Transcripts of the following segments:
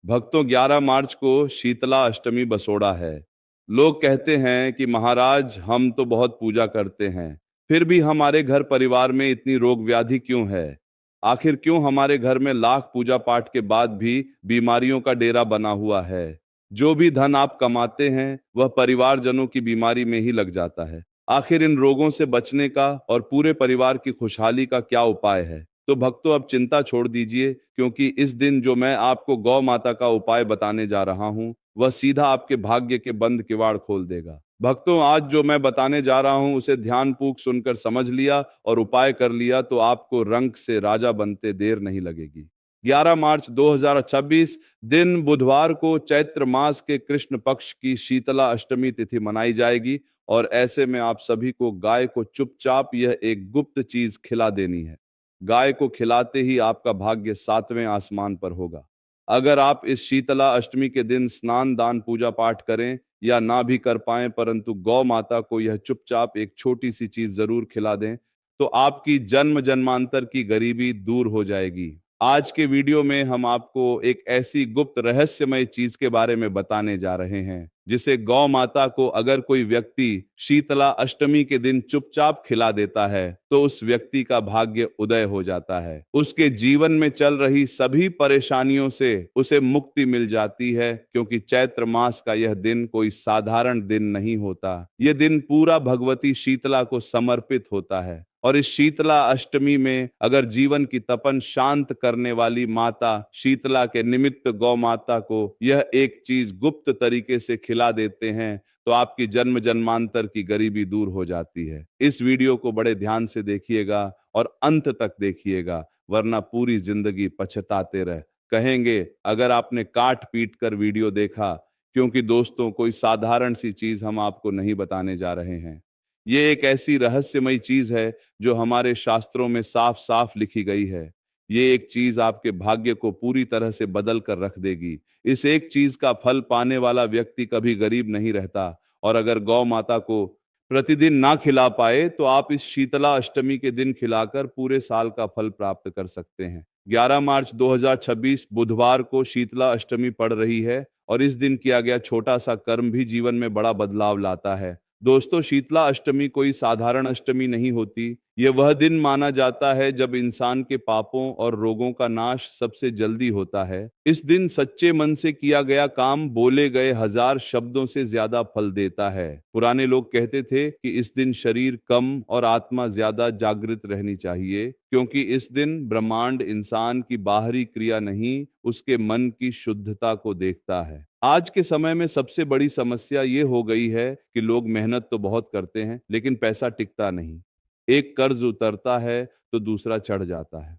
भक्तों, 11 मार्च को शीतला अष्टमी बसोड़ा है। लोग कहते हैं कि महाराज, हम तो बहुत पूजा करते हैं, फिर भी हमारे घर परिवार में इतनी रोग व्याधि क्यों है? आखिर क्यों हमारे घर में लाख पूजा पाठ के बाद भी बीमारियों का डेरा बना हुआ है? जो भी धन आप कमाते हैं वह परिवारजनों की बीमारी में ही लग जाता है। आखिर इन रोगों से बचने का और पूरे परिवार की खुशहाली का क्या उपाय है? तो भक्तों, अब चिंता छोड़ दीजिए, क्योंकि इस दिन जो मैं आपको गौ माता का उपाय बताने जा रहा हूं, वह सीधा आपके भाग्य के बंद किवाड़ खोल देगा। भक्तों, आज जो मैं बताने जा रहा हूं उसे ध्यानपूर्वक सुनकर समझ लिया और उपाय कर लिया तो आपको रंक से राजा बनते देर नहीं लगेगी। 11 मार्च 2026 दिन बुधवार को चैत्र मास के कृष्ण पक्ष की शीतला अष्टमी तिथि मनाई जाएगी और ऐसे में आप सभी को गाय को चुपचाप यह एक गुप्त चीज खिला देनी है। गाय को खिलाते ही आपका भाग्य 7वें आसमान पर होगा। अगर आप इस शीतला अष्टमी के दिन स्नान दान पूजा पाठ करें या ना भी कर पाएं, परंतु गौ माता को यह चुपचाप एक छोटी सी चीज जरूर खिला दें, तो आपकी जन्म जन्मांतर की गरीबी दूर हो जाएगी। आज के वीडियो में हम आपको एक ऐसी गुप्त रहस्यमय चीज के बारे में बताने जा रहे हैं जिसे गौ माता को अगर कोई व्यक्ति शीतला अष्टमी के दिन चुपचाप खिला देता है तो उस व्यक्ति का भाग्य उदय हो जाता है। उसके जीवन में चल रही सभी परेशानियों से उसे मुक्ति मिल जाती है, क्योंकि चैत्र मास का यह दिन कोई साधारण दिन नहीं होता। यह दिन पूरा भगवती शीतला को समर्पित होता है और इस शीतला अष्टमी में अगर जीवन की तपन शांत करने वाली माता शीतला के निमित्त गौ माता को यह एक चीज गुप्त तरीके से खिला देते हैं तो आपकी जन्म जन्मांतर की गरीबी दूर हो जाती है। इस वीडियो को बड़े ध्यान से देखिएगा और अंत तक देखिएगा, वरना पूरी जिंदगी पछताते रह कहेंगे अगर आपने काट पीट कर वीडियो देखा। क्योंकि दोस्तों, कोई साधारण सी चीज हम आपको नहीं बताने जा रहे हैं। ये एक ऐसी रहस्यमय चीज है जो हमारे शास्त्रों में साफ साफ लिखी गई है। ये एक चीज आपके भाग्य को पूरी तरह से बदल कर रख देगी। इस एक चीज का फल पाने वाला व्यक्ति कभी गरीब नहीं रहता। और अगर गौ माता को प्रतिदिन ना खिला पाए तो आप इस शीतला अष्टमी के दिन खिलाकर पूरे साल का फल प्राप्त कर सकते हैं। 11 मार्च 2026 बुधवार को शीतला अष्टमी पड़ रही है और इस दिन किया गया छोटा सा कर्म भी जीवन में बड़ा बदलाव लाता है। दोस्तों, शीतला अष्टमी कोई साधारण अष्टमी नहीं होती। यह वह दिन माना जाता है जब इंसान के पापों और रोगों का नाश सबसे जल्दी होता है। इस दिन सच्चे मन से किया गया काम बोले गए 1000 शब्दों से ज्यादा फल देता है। पुराने लोग कहते थे कि इस दिन शरीर कम और आत्मा ज्यादा जागृत रहनी चाहिए, क्योंकि इस दिन ब्रह्मांड इंसान की बाहरी क्रिया नहीं, उसके मन की शुद्धता को देखता है। आज के समय में सबसे बड़ी समस्या ये हो गई है कि लोग मेहनत तो बहुत करते हैं लेकिन पैसा टिकता नहीं। एक कर्ज उतरता है तो दूसरा चढ़ जाता है।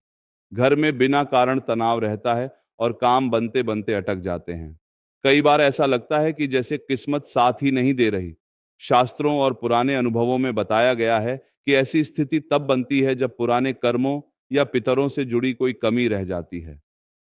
घर में बिना कारण तनाव रहता है और काम बनते बनते अटक जाते हैं। कई बार ऐसा लगता है कि जैसे किस्मत साथ ही नहीं दे रही। शास्त्रों और पुराने अनुभवों में बताया गया है कि ऐसी स्थिति तब बनती है जब पुराने कर्मों या पितरों से जुड़ी कोई कमी रह जाती है,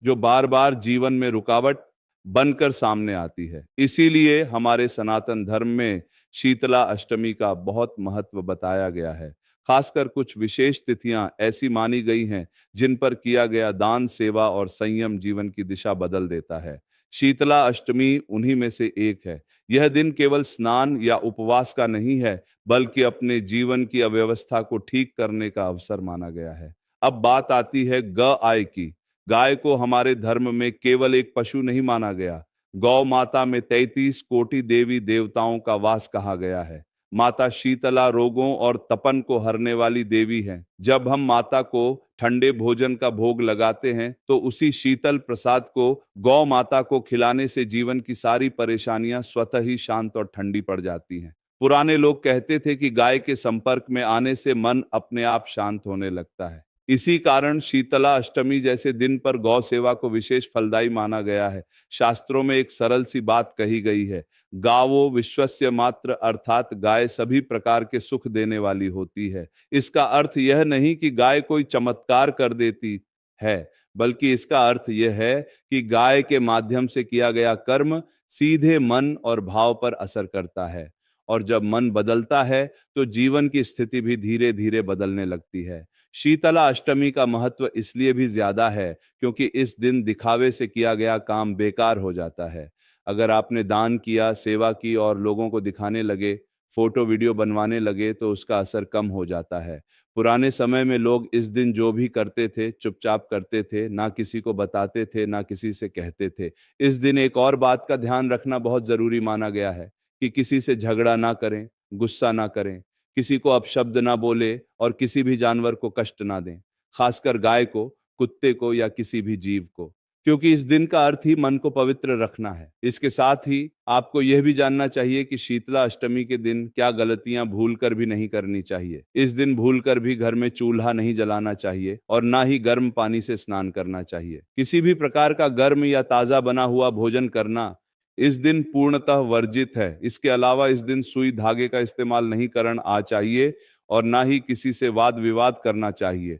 जो बार बार जीवन में रुकावट बनकर सामने आती है। इसीलिए हमारे सनातन धर्म में शीतला अष्टमी का बहुत महत्व बताया गया है। खासकर कुछ विशेष तिथियां ऐसी मानी गई हैं जिन पर किया गया दान, सेवा और संयम जीवन की दिशा बदल देता है। शीतला अष्टमी उन्हीं में से एक है। यह दिन केवल स्नान या उपवास का नहीं है, बल्कि अपने जीवन की अव्यवस्था को ठीक करने का अवसर माना गया है। अब बात आती है ग आय की। गाय को हमारे धर्म में केवल एक पशु नहीं माना गया। गौ माता में 33 कोटि देवी देवताओं का वास कहा गया है। माता शीतला रोगों और तपन को हरने वाली देवी है। जब हम माता को ठंडे भोजन का भोग लगाते हैं तो उसी शीतल प्रसाद को गौ माता को खिलाने से जीवन की सारी परेशानियां स्वतः ही शांत और ठंडी पड़ जाती हैं। पुराने लोग कहते थे कि गाय के संपर्क में आने से मन अपने आप शांत होने लगता है। इसी कारण शीतला अष्टमी जैसे दिन पर गौ सेवा को विशेष फलदायी माना गया है। शास्त्रों में एक सरल सी बात कही गई है, गावो विश्वस्य मात्र, अर्थात गाय सभी प्रकार के सुख देने वाली होती है। इसका अर्थ यह नहीं कि गाय कोई चमत्कार कर देती है, बल्कि इसका अर्थ यह है कि गाय के माध्यम से किया गया कर्म सीधे मन और भाव पर असर करता है। और जब मन बदलता है तो जीवन की स्थिति भी धीरे धीरे बदलने लगती है। शीतला अष्टमी का महत्व इसलिए भी ज्यादा है क्योंकि इस दिन दिखावे से किया गया काम बेकार हो जाता है। अगर आपने दान किया, सेवा की और लोगों को दिखाने लगे, फोटो वीडियो बनवाने लगे तो उसका असर कम हो जाता है। पुराने समय में लोग इस दिन जो भी करते थे चुपचाप करते थे, ना किसी को बताते थे, ना किसी से कहते थे। इस दिन एक और बात का ध्यान रखना बहुत जरूरी माना गया है कि किसी से झगड़ा ना करें, गुस्सा ना करें, किसी को अपशब्द ना बोले और किसी भी जानवर को कष्ट ना दें, खासकर गाय को, कुत्ते को या किसी भी जीव को, क्योंकि इस दिन का अर्थ ही मन को पवित्र रखना है। इसके साथ ही आपको यह भी जानना चाहिए कि शीतला अष्टमी के दिन क्या गलतियां भूल कर भी नहीं करनी चाहिए। इस दिन भूल कर भी घर में चूल्हा नहीं जलाना चाहिए और ना ही गर्म पानी से स्नान करना चाहिए। किसी भी प्रकार का गर्म या ताजा बना हुआ भोजन करना इस दिन पूर्णतः वर्जित है। इसके अलावा इस दिन सुई धागे का इस्तेमाल नहीं करना चाहिए और ना ही किसी से वाद विवाद करना चाहिए।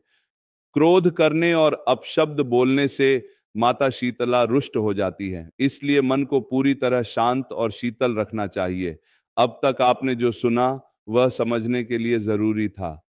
क्रोध करने और अपशब्द बोलने से माता शीतला रुष्ट हो जाती है, इसलिए मन को पूरी तरह शांत और शीतल रखना चाहिए। अब तक आपने जो सुना वह समझने के लिए जरूरी था।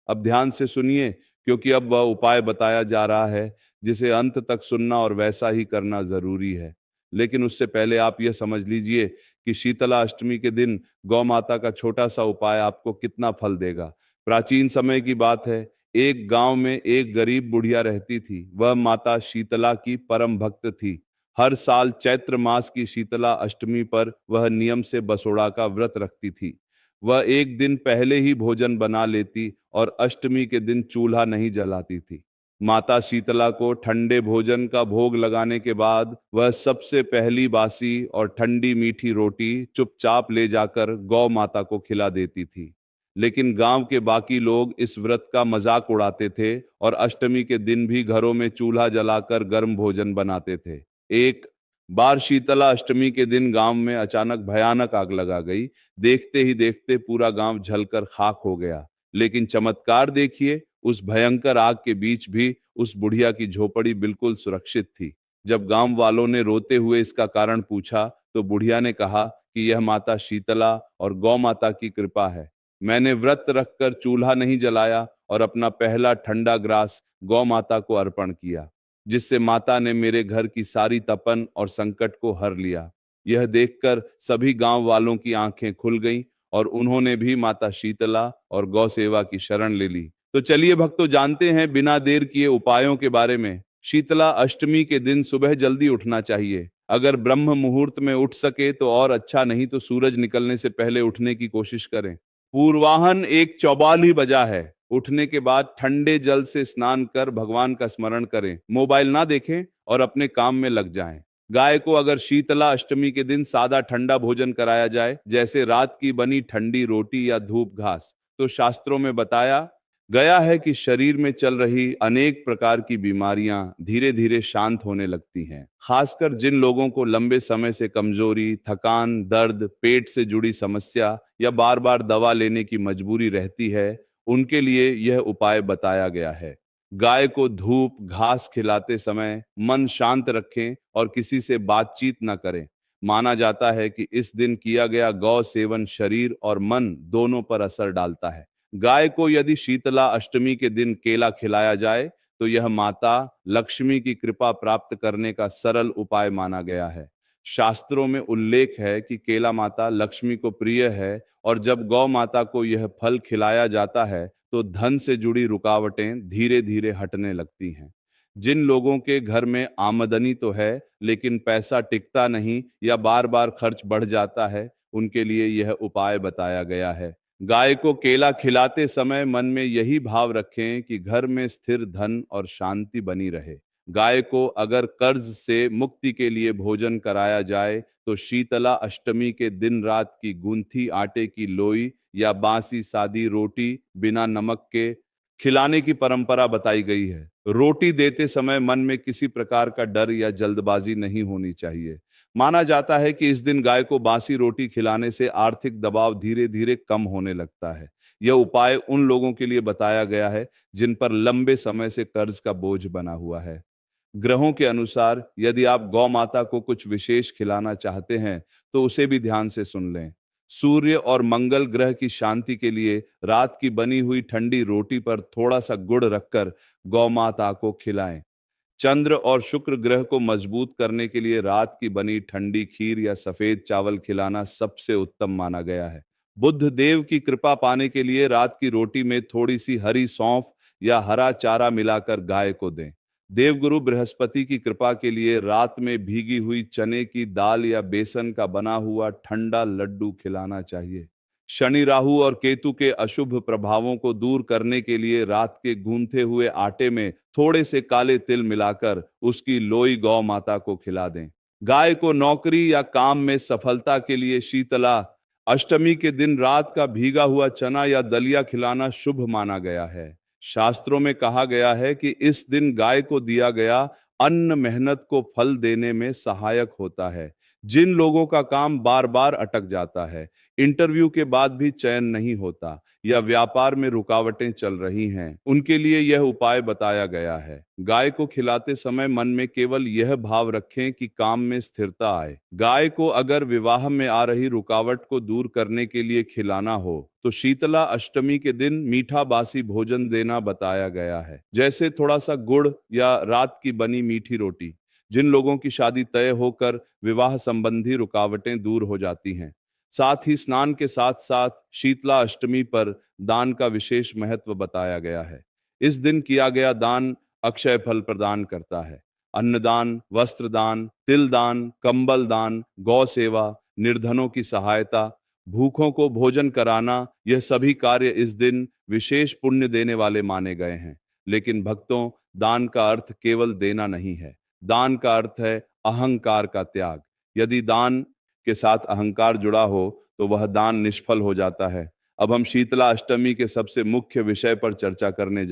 अब ध्यान से सुनिए, क्योंकि अब वह उपाय बताया जा रहा है जिसे अंत तक सुनना और वैसा ही करना जरूरी है। लेकिन उससे पहले आप यह समझ लीजिए कि शीतला अष्टमी के दिन गौ माता का छोटा सा उपाय आपको कितना फल देगा। प्राचीन समय की बात है, एक गांव में एक गरीब बुढ़िया रहती थी। वह माता शीतला की परम भक्त थी। हर साल चैत्र मास की शीतला अष्टमी पर वह नियम से बसोड़ा का व्रत रखती थी। वह एक दिन पहले ही भोजन बना लेती और अष्टमी के दिन चूल्हा नहीं जलाती थी। माता शीतला को ठंडे भोजन का भोग लगाने के बाद वह सबसे पहली बासी और ठंडी मीठी रोटी चुपचाप ले जाकर गौ माता को खिला देती थी। लेकिन गांव के बाकी लोग इस व्रत का मजाक उड़ाते थे और अष्टमी के दिन भी घरों में चूल्हा जलाकर गर्म भोजन बनाते थे। एक बार शीतला अष्टमी के दिन गांव में अचानक भयानक आग लगा गई। देखते ही देखते पूरा गांव जलकर खाक हो गया। लेकिन चमत्कार देखिए, उस भयंकर आग के बीच भी उस बुढ़िया की झोपड़ी बिल्कुल सुरक्षित थी। जब गांव वालों ने रोते हुए इसका कारण पूछा तो बुढ़िया ने कहा कि यह माता शीतला और गौ माता की कृपा है। मैंने व्रत रखकर चूल्हा नहीं जलाया और अपना पहला ठंडा ग्रास गौ माता को अर्पण किया, जिससे माता ने मेरे घर की सारी तपन और संकट को हर लिया। यह देखकर सभी गांव वालों की आंखें खुल गईं और उन्होंने भी माता शीतला और गौ सेवा की शरण ले ली। तो चलिए भक्तों, जानते हैं बिना देर किए उपायों के बारे में। शीतला अष्टमी के दिन सुबह जल्दी उठना चाहिए। अगर ब्रह्म मुहूर्त में उठ सके तो और अच्छा, नहीं तो सूरज निकलने से पहले उठने की कोशिश करें। पूर्वाहन एक चौबाल ही बजा है। उठने के बाद ठंडे जल से स्नान कर भगवान का स्मरण करें, मोबाइल ना देखें और अपने काम में लग जाएं। गाय को अगर शीतला अष्टमी के दिन सादा ठंडा भोजन कराया जाए, जैसे रात की बनी ठंडी रोटी या धूप घास, तो शास्त्रों में बताया गया है कि शरीर में चल रही अनेक प्रकार की बीमारियां धीरे धीरे शांत होने लगती हैं। खासकर जिन लोगों को लंबे समय से कमजोरी, थकान, दर्द, पेट से जुड़ी समस्या या बार बार दवा लेने की मजबूरी रहती है, उनके लिए यह उपाय बताया गया है। गाय को धूप घास खिलाते समय मन शांत रखें और किसी से बातचीत न करें। माना जाता है कि इस दिन किया गया गौ सेवन शरीर और मन दोनों पर असर डालता है। गाय को यदि शीतला अष्टमी के दिन केला खिलाया जाए तो यह माता लक्ष्मी की कृपा प्राप्त करने का सरल उपाय माना गया है। शास्त्रों में उल्लेख है कि केला माता लक्ष्मी को प्रिय है और जब गौ माता को यह फल खिलाया जाता है तो धन से जुड़ी रुकावटें धीरे धीरे हटने लगती हैं। जिन लोगों के घर में आमदनी तो है लेकिन पैसा टिकता नहीं या बार बार खर्च बढ़ जाता है, उनके लिए यह उपाय बताया गया है। गाय को केला खिलाते समय मन में यही भाव रखें कि घर में स्थिर धन और शांति बनी रहे। गाय को अगर कर्ज से मुक्ति के लिए भोजन कराया जाए तो शीतला अष्टमी के दिन रात की गूंथी आटे की लोई या बासी सादी रोटी बिना नमक के खिलाने की परंपरा बताई गई है। रोटी देते समय मन में किसी प्रकार का डर या जल्दबाजी नहीं होनी चाहिए। माना जाता है कि इस दिन गाय को बासी रोटी खिलाने से आर्थिक दबाव धीरे धीरे कम होने लगता है। यह उपाय उन लोगों के लिए बताया गया है जिन पर लंबे समय से कर्ज का बोझ बना हुआ है। ग्रहों के अनुसार यदि आप गौ माता को कुछ विशेष खिलाना चाहते हैं तो उसे भी ध्यान से सुन लें। सूर्य और मंगल ग्रह की शांति के लिए रात की बनी हुई ठंडी रोटी पर थोड़ा सा गुड़ रखकर गौ माता को खिलाएं। चंद्र और शुक्र ग्रह को मजबूत करने के लिए रात की बनी ठंडी खीर या सफेद चावल खिलाना सबसे उत्तम माना गया है। बुद्ध देव की कृपा पाने के लिए रात की रोटी में थोड़ी सी हरी सौंफ या हरा चारा मिलाकर गाय को दें। देवगुरु बृहस्पति की कृपा के लिए रात में भीगी हुई चने की दाल या बेसन का बना हुआ ठंडा लड्डू खिलाना चाहिए। शनि, राहु और केतु के अशुभ प्रभावों को दूर करने के लिए रात के गूंथे हुए आटे में थोड़े से काले तिल मिलाकर उसकी लोई गौ माता को खिला दें। गाय को नौकरी या काम में सफलता के लिए शीतला अष्टमी के दिन रात का भीगा हुआ चना या दलिया खिलाना शुभ माना गया है। शास्त्रों में कहा गया है कि इस दिन गाय को दिया गया अन्न मेहनत को फल देने में सहायक होता है। जिन लोगों का काम बार बार अटक जाता है, इंटरव्यू के बाद भी चयन नहीं होता या व्यापार में रुकावटें चल रही हैं, उनके लिए यह उपाय बताया गया है। गाय को खिलाते समय मन में केवल यह भाव रखें कि काम में स्थिरता आए। गाय को अगर विवाह में आ रही रुकावट को दूर करने के लिए खिलाना हो तो शीतला अष्टमी के दिन मीठा बासी भोजन देना बताया गया है, जैसे थोड़ा सा गुड़ या रात की बनी मीठी रोटी। जिन लोगों की शादी तय होकर विवाह संबंधी रुकावटें दूर हो जाती हैं। साथ ही स्नान के साथ साथ शीतला अष्टमी पर दान का विशेष महत्व बताया गया है। इस दिन किया गया दान अक्षय फल प्रदान करता है। अन्नदान, वस्त्र दान, तिल दान, कंबल दान, गौ सेवा, निर्धनों की सहायता, भूखों को भोजन कराना, यह सभी कार्य इस दिन विशेष पुण्य देने वाले माने गए हैं। लेकिन भक्तों, दान का अर्थ केवल देना नहीं है। दान का अर्थ है अहंकार का त्याग। यदि दान के साथ अहंकार जुड़ा हो तो वह दान निष्फल हो जाता है। अब हम शीतला अष्टमी के सबसे मुख्य विषय पर चर्चा करने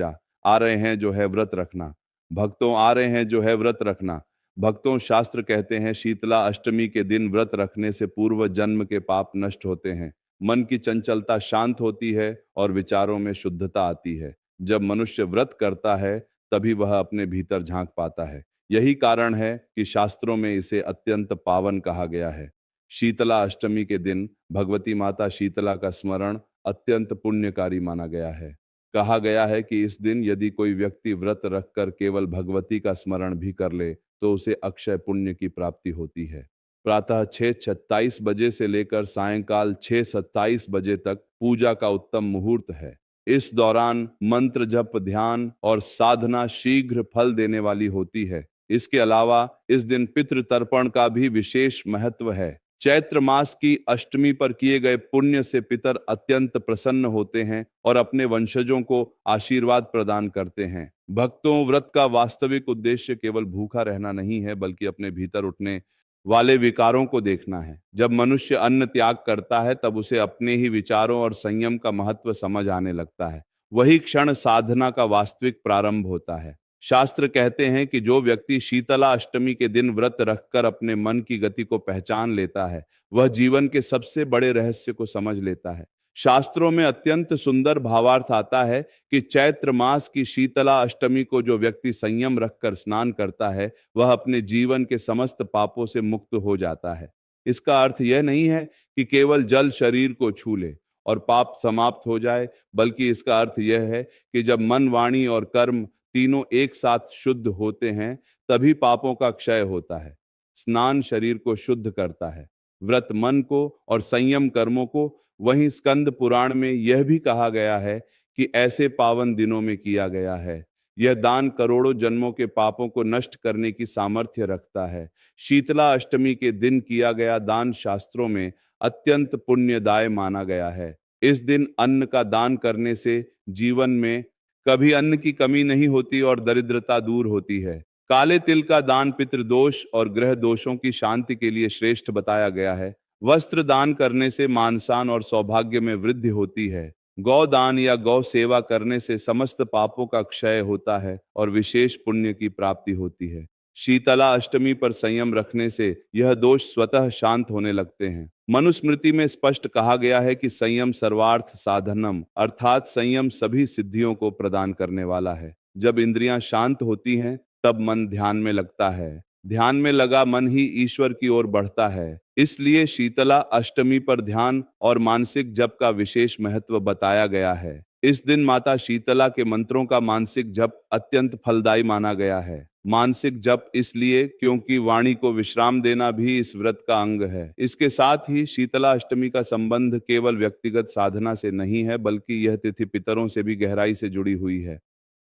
आ रहे हैं, जो है व्रत रखना। भक्तों, आ रहे हैं जो है व्रत रखना। भक्तों, शास्त्र कहते हैं शीतला अष्टमी के दिन व्रत रखने से पूर्व जन्म के पाप नष्ट होते हैं, मन की चंचलता शांत होती है और विचारों में शुद्धता आती है। जब मनुष्य व्रत करता है तभी वह अपने भीतर झांक पाता है। यही कारण है कि शास्त्रों में इसे अत्यंत पावन कहा गया है। शीतला अष्टमी के दिन भगवती माता शीतला का स्मरण अत्यंत पुण्यकारी माना गया है। कहा गया है कि इस दिन यदि कोई व्यक्ति व्रत रखकर केवल भगवती का स्मरण भी कर ले तो उसे अक्षय पुण्य की प्राप्ति होती है। प्रातः 6:27 बजे से लेकर सायंकाल 6:27 बजे तक पूजा का उत्तम मुहूर्त है। इस दौरान मंत्र जप, ध्यान और साधना शीघ्र फल देने वाली होती है। इसके अलावा इस दिन पितृ तर्पण का भी विशेष महत्व है। चैत्र मास की अष्टमी पर किए गए पुण्य से पितर अत्यंत प्रसन्न होते हैं और अपने वंशजों को आशीर्वाद प्रदान करते हैं। भक्तों, व्रत का वास्तविक उद्देश्य केवल भूखा रहना नहीं है, बल्कि अपने भीतर उठने वाले विकारों को देखना है। जब मनुष्य अन्न त्याग करता है तब उसे अपने ही विचारों और संयम का महत्व समझ आने लगता है। वही क्षण साधना का वास्तविक प्रारंभ होता है। शास्त्र कहते हैं कि जो व्यक्ति शीतला अष्टमी के दिन व्रत रखकर अपने मन की गति को पहचान लेता है, वह जीवन के सबसे बड़े रहस्य को समझ लेता है। शास्त्रों में अत्यंत सुंदर भावार्थ आता है कि चैत्र मास की शीतला अष्टमी को जो व्यक्ति संयम रखकर स्नान करता है, वह अपने जीवन के समस्त पापों से मुक्त हो जाता है। इसका अर्थ यह नहीं है कि केवल जल शरीर को छू ले और पाप समाप्त हो जाए, बल्कि इसका अर्थ यह है कि जब मन, वाणी और कर्म तीनों एक साथ शुद्ध होते हैं, तभी पापों का क्षय होता है। स्नान शरीर को शुद्ध करता है, व्रत मन को और संयम कर्मों को। वहीं स्कंद पुराण में यह भी कहा गया है कि ऐसे पावन दिनों में किया गया है। यह दान करोड़ों जन्मों के पापों को नष्ट करने की सामर्थ्य रखता है। शीतला अष्टमी के दिन किया गया दान शास्त्रों में अत्यंत पुण्यदाय माना गया है। इस दिन अन्न का दान करने से जीवन में कभी अन्न की कमी नहीं होती और दरिद्रता दूर होती है। काले तिल का दान पितृदोष और ग्रह दोषों की शांति के लिए श्रेष्ठ बताया गया है। वस्त्र दान करने से मानसान और सौभाग्य में वृद्धि होती है। गौ दान या गौ सेवा करने से समस्त पापों का क्षय होता है और विशेष पुण्य की प्राप्ति होती है। शीतला अष्टमी पर संयम रखने से यह दोष स्वतः शांत होने लगते हैं। मनुस्मृति में स्पष्ट कहा गया है कि संयम सर्वार्थ साधनम, अर्थात संयम सभी सिद्धियों को प्रदान करने वाला है। जब इंद्रियां शांत होती हैं तब मन ध्यान में लगता है। ध्यान में लगा मन ही ईश्वर की ओर बढ़ता है। इसलिए शीतला अष्टमी पर ध्यान और मानसिक जप का विशेष महत्व बताया गया है। इस दिन माता शीतला के मंत्रों का मानसिक जप अत्यंत फलदायी माना गया है। मानसिक जप इसलिए क्योंकि वाणी को विश्राम देना भी इस व्रत का अंग है। इसके साथ ही शीतला अष्टमी का संबंध केवल व्यक्तिगत साधना से नहीं है, बल्कि यह तिथि पितरों से भी गहराई से जुड़ी हुई है।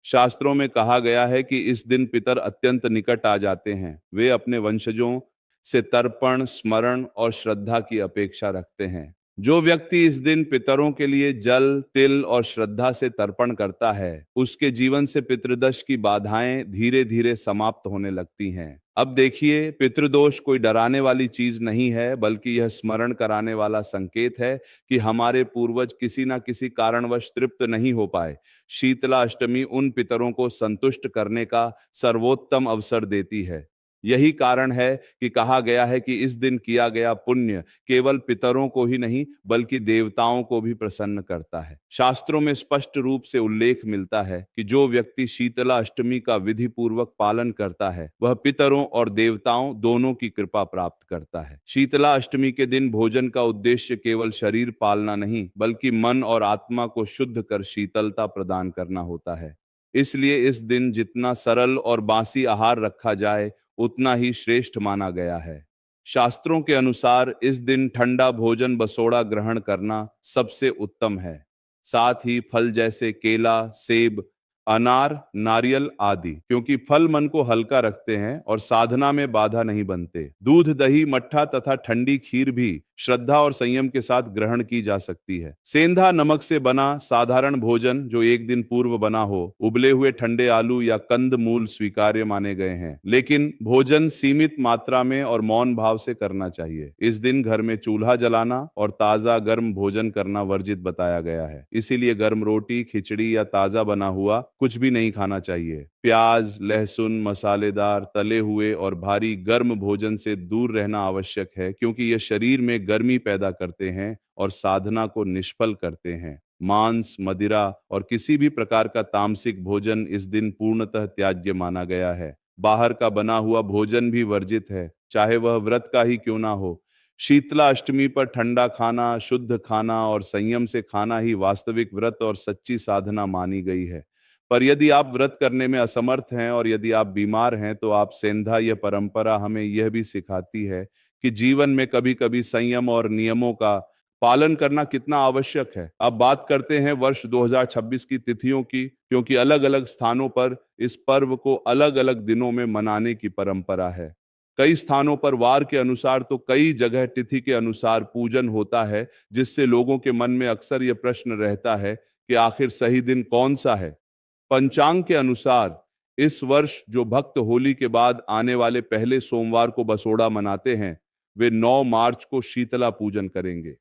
शास्त्रों में कहा गया है कि इस दिन पितर अत्यंत निकट आ जाते हैं। वे अपने वंशजों से तर्पण, स्मरण और श्रद्धा की अपेक्षा रखते हैं। जो व्यक्ति इस दिन पितरों के लिए जल, तिल और श्रद्धा से तर्पण करता है, उसके जीवन से पितृदोष की बाधाएं धीरे धीरे समाप्त होने लगती हैं। अब देखिए, पितृदोष कोई डराने वाली चीज नहीं है, बल्कि यह स्मरण कराने वाला संकेत है कि हमारे पूर्वज किसी ना किसी कारणवश तृप्त नहीं हो पाए। शीतला अष्टमी उन पितरों को संतुष्ट करने का सर्वोत्तम अवसर देती है। यही कारण है कि कहा गया है कि इस दिन किया गया पुण्य केवल पितरों को ही नहीं, बल्कि देवताओं को भी प्रसन्न करता है। शास्त्रों में स्पष्ट रूप से उल्लेख मिलता है कि जो व्यक्ति शीतला अष्टमी का विधि पूर्वक पालन करता है, वह पितरों और देवताओं दोनों की कृपा प्राप्त करता है। शीतला अष्टमी के दिन भोजन का उद्देश्य केवल शरीर पालना नहीं, बल्कि मन और आत्मा को शुद्ध कर शीतलता प्रदान करना होता है। इसलिए इस दिन जितना सरल और बासी आहार रखा जाए, उतना ही श्रेष्ठ माना गया है। शास्त्रों के अनुसार इस दिन ठंडा भोजन बसोड़ा ग्रहण करना सबसे उत्तम है। साथ ही फल जैसे केला, सेब, अनार, नारियल आदि, क्योंकि फल मन को हल्का रखते हैं और साधना में बाधा नहीं बनते। दूध, दही, मट्ठा तथा ठंडी खीर भी श्रद्धा और संयम के साथ ग्रहण की जा सकती है। सेंधा नमक से बना साधारण भोजन जो एक दिन पूर्व बना हो, उबले हुए ठंडे आलू या कंद मूल स्वीकार्य माने गए हैं, लेकिन भोजन सीमित मात्रा में और मौन भाव से करना चाहिए। इस दिन घर में चूल्हा जलाना और ताजा गर्म भोजन करना वर्जित बताया गया है। इसीलिए गर्म रोटी, खिचड़ी या ताजा बना हुआ कुछ भी नहीं खाना चाहिए। प्याज, लहसुन, मसालेदार, तले हुए और भारी गर्म भोजन से दूर रहना आवश्यक है, क्योंकि ये शरीर में गर्मी पैदा करते हैं और साधना को निष्फल करते हैं। मांस, मदिरा और किसी भी प्रकार का तामसिक भोजन इस दिन पूर्णतः त्याज्य माना गया है। बाहर का बना हुआ भोजन भी वर्जित है, चाहे वह व्रत का ही क्यों ना हो। शीतला अष्टमी पर ठंडा खाना, शुद्ध खाना और संयम से खाना ही वास्तविक व्रत और सच्ची साधना मानी गई है। पर यदि आप व्रत करने में असमर्थ हैं और यदि आप बीमार हैं, तो आप सेंधा यह परंपरा हमें यह भी सिखाती है कि जीवन में कभी-कभी संयम और नियमों का पालन करना कितना आवश्यक है। अब बात करते हैं वर्ष 2026 की तिथियों की, क्योंकि अलग-अलग स्थानों पर इस पर्व को अलग-अलग दिनों में मनाने की परंपरा है। कई स्थानों पर वार के अनुसार तो कई जगह तिथि के अनुसार पूजन होता है, जिससे लोगों के मन में अक्सर यह प्रश्न रहता है कि आखिर सही दिन कौन सा है। पंचांग के अनुसार इस वर्ष जो भक्त होली के बाद आने वाले पहले सोमवार को बसोड़ा मनाते हैं, वे 9 मार्च को शीतला पूजन करेंगे,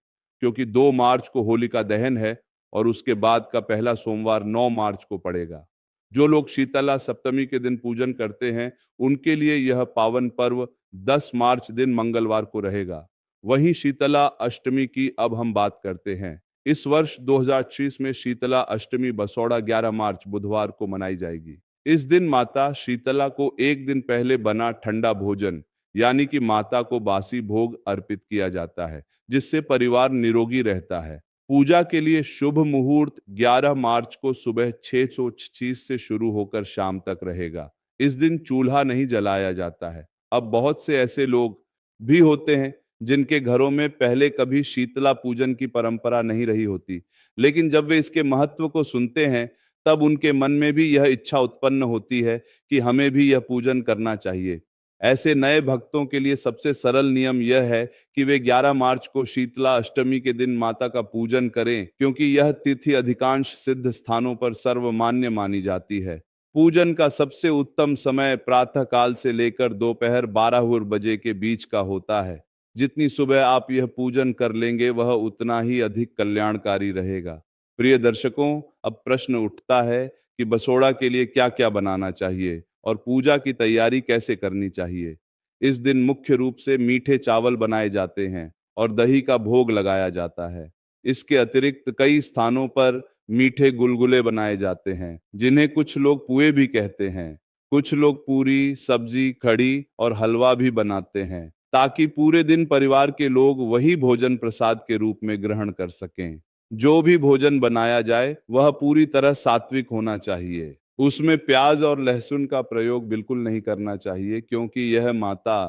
क्योंकि 2 मार्च को होलिका दहन है और उसके बाद का पहला सोमवार 9 मार्च को पड़ेगा। जो लोग शीतला सप्तमी के दिन पूजन करते हैं, उनके लिए यह पावन पर्व 10 मार्च दिन मंगलवार को रहेगा। वहीं शीतला अष्टमी की अब हम बात करते हैं। इस वर्ष 2030 में शीतला अष्टमी बसौड़ा 11 मार्च बुधवार को मनाई जाएगी। इस दिन माता शीतला को एक दिन पहले बना ठंडा भोजन, यानी कि माता को बासी भोग अर्पित किया जाता है, जिससे परिवार निरोगी रहता है। पूजा के लिए शुभ मुहूर्त 11 मार्च को सुबह 6:30 से शुरू होकर शाम तक रहेगा। इस दिन चूल्हा नहीं जलाया जाता है। अब बहुत से ऐसे लोग भी होते हैं जिनके घरों में पहले कभी शीतला पूजन की परंपरा नहीं रही होती, लेकिन जब वे इसके महत्व को सुनते हैं, तब उनके मन में भी यह इच्छा उत्पन्न होती है कि हमें भी यह पूजन करना चाहिए। ऐसे नए भक्तों के लिए सबसे सरल नियम यह है कि वे 11 मार्च को शीतला अष्टमी के दिन माता का पूजन करें, क्योंकि यह तिथि अधिकांश सिद्ध स्थानों पर सर्वमान्य मानी जाती है। पूजन का सबसे उत्तम समय प्रातः काल से लेकर दोपहर 12 बजे के बीच का होता है। जितनी सुबह आप यह पूजन कर लेंगे, वह उतना ही अधिक कल्याणकारी रहेगा। प्रिय दर्शकों, अब प्रश्न उठता है कि बसोड़ा के लिए क्या-क्या बनाना चाहिए और पूजा की तैयारी कैसे करनी चाहिए। इस दिन मुख्य रूप से मीठे चावल बनाए जाते हैं और दही का भोग लगाया जाता है। इसके अतिरिक्त कई स्थानों पर मीठे गुलगुले बनाए जाते हैं, जिन्हें कुछ लोग पुए भी कहते हैं। कुछ लोग पूरी, सब्जी, कढ़ी और हलवा भी बनाते हैं ताकि पूरे दिन परिवार के लोग वही भोजन प्रसाद के रूप में ग्रहण कर सकें। जो भी भोजन बनाया जाए वह पूरी तरह सात्विक होना चाहिए। उसमें प्याज और लहसुन का प्रयोग बिल्कुल नहीं करना चाहिए क्योंकि यह माता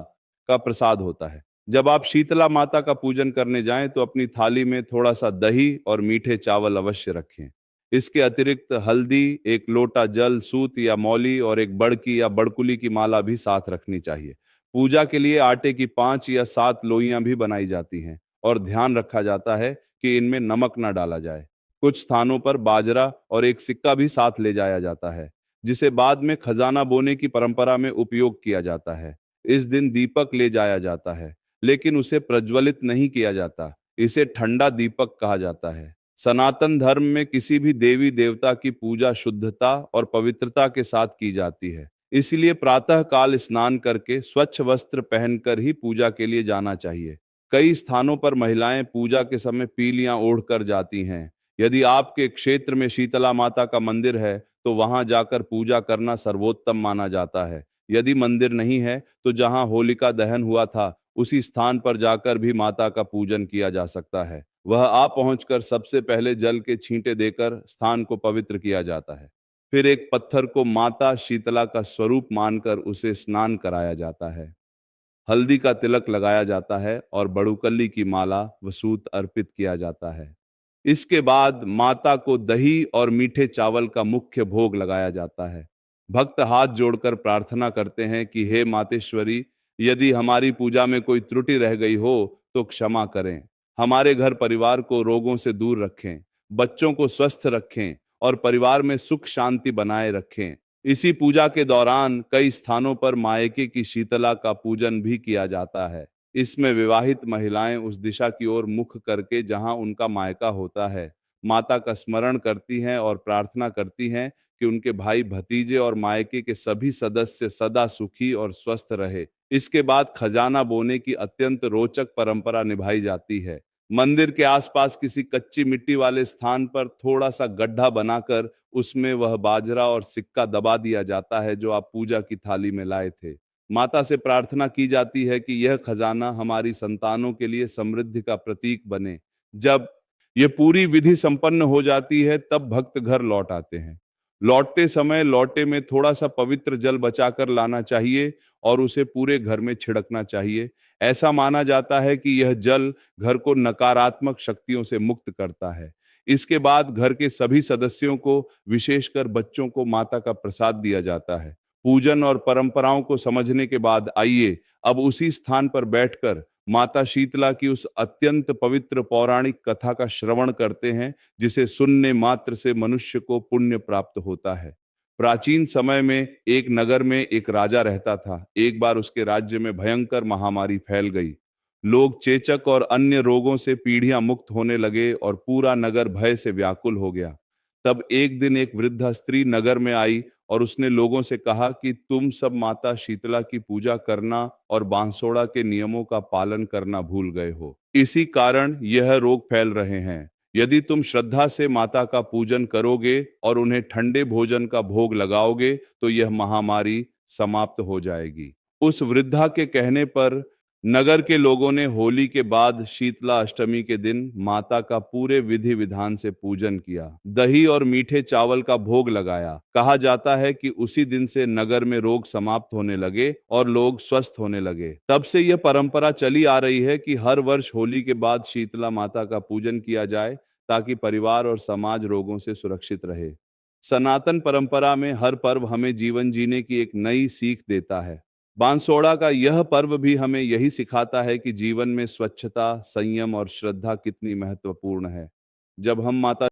का प्रसाद होता है। जब आप शीतला माता का पूजन करने जाएं तो अपनी थाली में थोड़ा सा दही और मीठे चावल अवश्य रखें। इसके अतिरिक्त हल्दी, एक लोटा जल, सूत या मौली और एक बड़की या बड़कुली की माला भी साथ रखनी चाहिए। पूजा के लिए आटे की 5 या 7 लोइयां भी बनाई जाती हैं और ध्यान रखा जाता है कि इनमें नमक ना डाला जाए। कुछ स्थानों पर बाजरा और एक सिक्का भी साथ ले जाया जाता है, जिसे बाद में खजाना बोने की परंपरा में उपयोग किया जाता है। इस दिन दीपक ले जाया जाता है, लेकिन उसे प्रज्वलित नहीं किया जाता। इसे ठंडा दीपक कहा जाता है। सनातन धर्म में किसी भी देवी देवता की पूजा शुद्धता और पवित्रता के साथ की जाती है। इसलिए प्रातः काल स्नान करके स्वच्छ वस्त्र पहनकर ही पूजा के लिए जाना चाहिए। कई स्थानों पर महिलाएं पूजा के समय पीलियां ओढ़कर जाती हैं। यदि आपके क्षेत्र में शीतला माता का मंदिर है तो वहां जाकर पूजा करना सर्वोत्तम माना जाता है। यदि मंदिर नहीं है तो जहां होलिका दहन हुआ था उसी स्थान पर जाकर भी माता का पूजन किया जा सकता है। वह आ पहुंचकर सबसे पहले जल के छींटे देकर स्थान को पवित्र किया जाता है। फिर एक पत्थर को माता शीतला का स्वरूप मानकर उसे स्नान कराया जाता है। हल्दी का तिलक लगाया जाता है और बड़ुकल्ली की माला व सूत अर्पित किया जाता है। इसके बाद माता को दही और मीठे चावल का मुख्य भोग लगाया जाता है। भक्त हाथ जोड़कर प्रार्थना करते हैं कि हे मातेश्वरी, यदि हमारी पूजा में कोई त्रुटि रह गई हो तो क्षमा करें। हमारे घर परिवार को रोगों से दूर रखें, बच्चों को स्वस्थ रखें और परिवार में सुख शांति बनाए रखें। इसी पूजा के दौरान कई स्थानों पर मायके की शीतला का पूजन भी किया जाता है। इसमें विवाहित महिलाएं उस दिशा की ओर मुख करके जहां उनका मायका होता है, माता का स्मरण करती हैं और प्रार्थना करती हैं कि उनके भाई भतीजे और मायके के सभी सदस्य सदा सुखी और स्वस्थ रहे। इसके बाद खजाना बोने की अत्यंत रोचक परंपरा निभाई जाती है। मंदिर के आसपास किसी कच्ची मिट्टी वाले स्थान पर थोड़ा सा गड्ढा बनाकर उसमें वह बाजरा और सिक्का दबा दिया जाता है जो आप पूजा की थाली में लाए थे। माता से प्रार्थना की जाती है कि यह खजाना हमारी संतानों के लिए समृद्धि का प्रतीक बने। जब यह पूरी विधि संपन्न हो जाती है तब भक्त घर लौट आते हैं। लौटते समय लौटे में थोड़ा सा पवित्र जल बचाकर लाना चाहिए और उसे पूरे घर में छिड़कना चाहिए। ऐसा माना जाता है कि यह जल घर को नकारात्मक शक्तियों से मुक्त करता है। इसके बाद घर के सभी सदस्यों को, विशेषकर बच्चों को, माता का प्रसाद दिया जाता है। पूजन और परंपराओं को समझने के बाद आइए अब उसी स्थान पर बैठकर माता शीतला की उस अत्यंत पवित्र पौराणिक कथा का श्रवण करते हैं जिसे सुनने मात्र से मनुष्य को पुण्य प्राप्त होता है। प्राचीन समय में एक नगर में एक राजा रहता था। एक बार उसके राज्य में भयंकर महामारी फैल गई। लोग चेचक और अन्य रोगों से पीढ़ियां मुक्त होने लगे और पूरा नगर भय से व्याकुल हो गया। तब एक दिन एक वृद्धा स्त्री नगर में आई और उसने लोगों से कहा कि तुम सब माता शीतला की पूजा करना और बांसोड़ा के नियमों का पालन करना भूल गए हो। इसी कारण यह रोग फैल रहे हैं। यदि तुम श्रद्धा से माता का पूजन करोगे और उन्हें ठंडे भोजन का भोग लगाओगे तो यह महामारी समाप्त हो जाएगी। उस वृद्धा के कहने पर नगर के लोगों ने होली के बाद शीतला अष्टमी के दिन माता का पूरे विधि विधान से पूजन किया। दही और मीठे चावल का भोग लगाया। कहा जाता है कि उसी दिन से नगर में रोग समाप्त होने लगे और लोग स्वस्थ होने लगे। तब से यह परंपरा चली आ रही है कि हर वर्ष होली के बाद शीतला माता का पूजन किया जाए ताकि परिवार और समाज रोगों से सुरक्षित रहे। सनातन परंपरा में हर पर्व हमें जीवन जीने की एक नई सीख देता है। बांसोड़ा का यह पर्व भी हमें यही सिखाता है कि जीवन में स्वच्छता, संयम और श्रद्धा कितनी महत्वपूर्ण है। जब हम माता